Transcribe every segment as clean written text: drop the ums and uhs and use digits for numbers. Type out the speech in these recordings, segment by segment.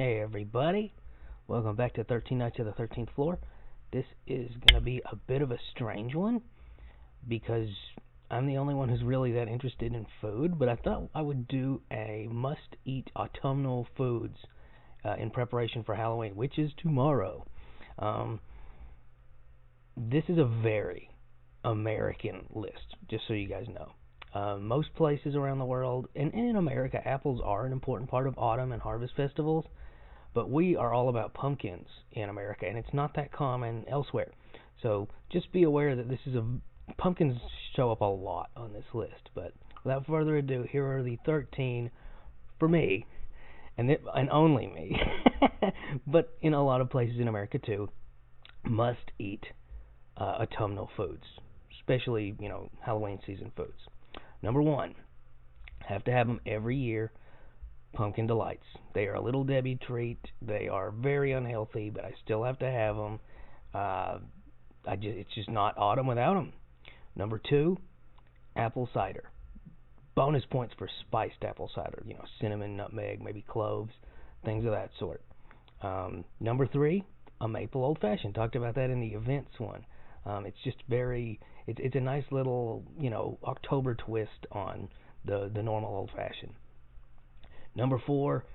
Hey everybody, welcome back to 13 Nights of the 13th Floor. This is going to be a bit of a strange one because I'm the only one who's really that interested in food, but I thought I would do a must-eat autumnal foods in preparation for Halloween, which is tomorrow. Um, this is a very American list, just so you guys know. Most places around the world, and in America, apples are an important part of autumn and harvest festivals. But we are all about pumpkins in America, and it's not that common elsewhere. So just be aware that pumpkins show up a lot on this list. But without further ado, here are the 13 for me, and only me, but in a lot of places in America too, must eat autumnal foods, especially Halloween season foods. Number one, have to have them every year. Pumpkin delights. They are a little Debbie treat. They are very unhealthy, but I still have to have them. It's just not autumn without them. Number two, apple cider. Bonus points for spiced apple cider. Cinnamon, nutmeg, maybe cloves, things of that sort. Number three, a maple old fashioned. Talked about that in the events one. It's just it's a nice little October twist on the normal old fashioned. Number four,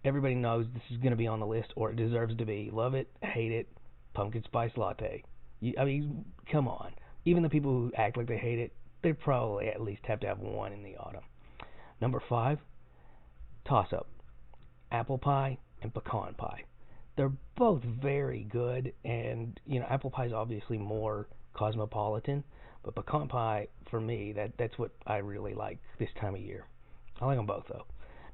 everybody knows this is going to be on the list, or it deserves to be. Love it, hate it, pumpkin spice latte. Come on. Even the people who act like they hate it, they probably at least have to have one in the autumn. Number five, toss-up, apple pie and pecan pie. They're both very good, and apple pie is obviously more cosmopolitan, but pecan pie, for me, that's what I really like this time of year. I like them both, though.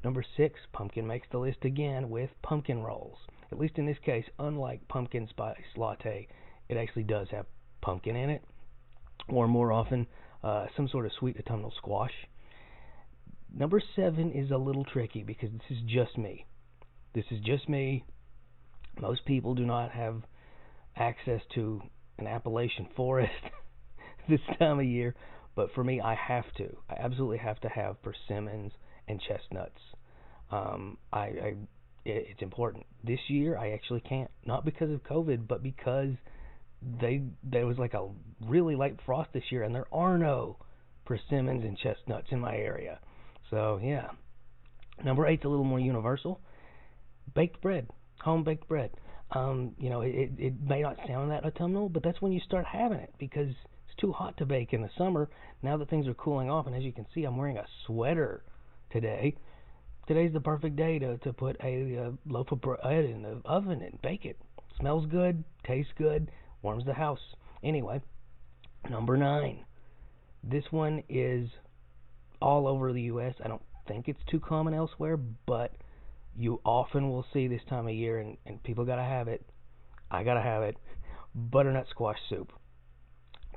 Number six, pumpkin makes the list again with pumpkin rolls. At least in this case, unlike pumpkin spice latte, it actually does have pumpkin in it, or more often, some sort of sweet autumnal squash. Number seven is a little tricky because this is just me. This is just me. Most people do not have access to an Appalachian forest this time of year, but for me, I have to. I absolutely have to have persimmons and chestnuts. It's important. This year, I actually can't. Not because of COVID, but because there was like a really light frost this year, and there are no persimmons and chestnuts in my area. So yeah. Number eight's a little more universal. Baked bread, home baked bread. It may not sound that autumnal, but that's when you start having it because it's too hot to bake in the summer. Now that things are cooling off, and as you can see, I'm wearing a sweater today. Today's the perfect day to put a loaf of bread in the oven and bake it. Smells good, tastes good, warms the house. Anyway, number nine. This one is all over the U.S. I don't think it's too common elsewhere, but you often will see this time of year, and people gotta have it. I gotta have it. Butternut squash soup.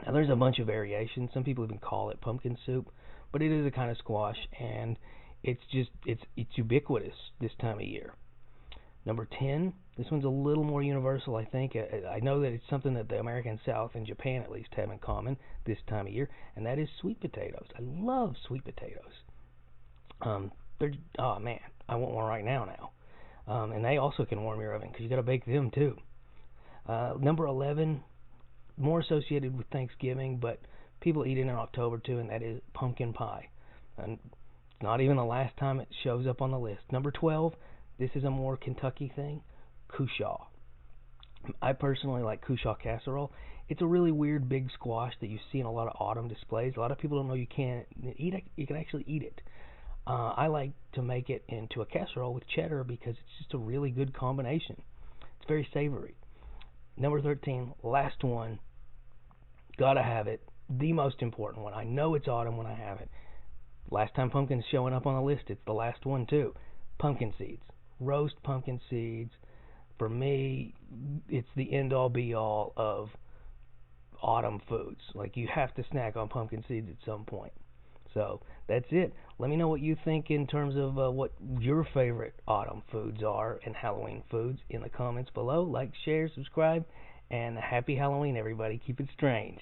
Now, there's a bunch of variations. Some people even call it pumpkin soup, but it is a kind of squash, and it's ubiquitous this time of year. Number 10, this one's a little more universal, I think. I know that it's something that the American South and Japan at least have in common this time of year, and that is sweet potatoes. I love sweet potatoes. Oh man, I want one right now. And they also can warm your oven because you got to bake them too. Number 11, more associated with Thanksgiving, but people eat it in October too, and that is pumpkin pie. And it's not even the last time it shows up on the list. Number 12, this is a more Kentucky thing, cushaw. I personally like cushaw casserole. It's a really weird big squash that you see in a lot of autumn displays. A lot of people don't know you can't eat it. You can actually eat it. I like to make it into a casserole with cheddar because it's just a really good combination. It's very savory. Number 13, last one. Gotta have it. The most important one. I know it's autumn when I have it. Last time pumpkin's showing up on the list, it's the last one too. Pumpkin seeds. Roast pumpkin seeds. For me, it's the end-all be-all of autumn foods. Like, you have to snack on pumpkin seeds at some point. So that's it. Let me know what you think in terms of what your favorite autumn foods are and Halloween foods in the comments below. Like, share, subscribe, and happy Halloween, everybody. Keep it strange.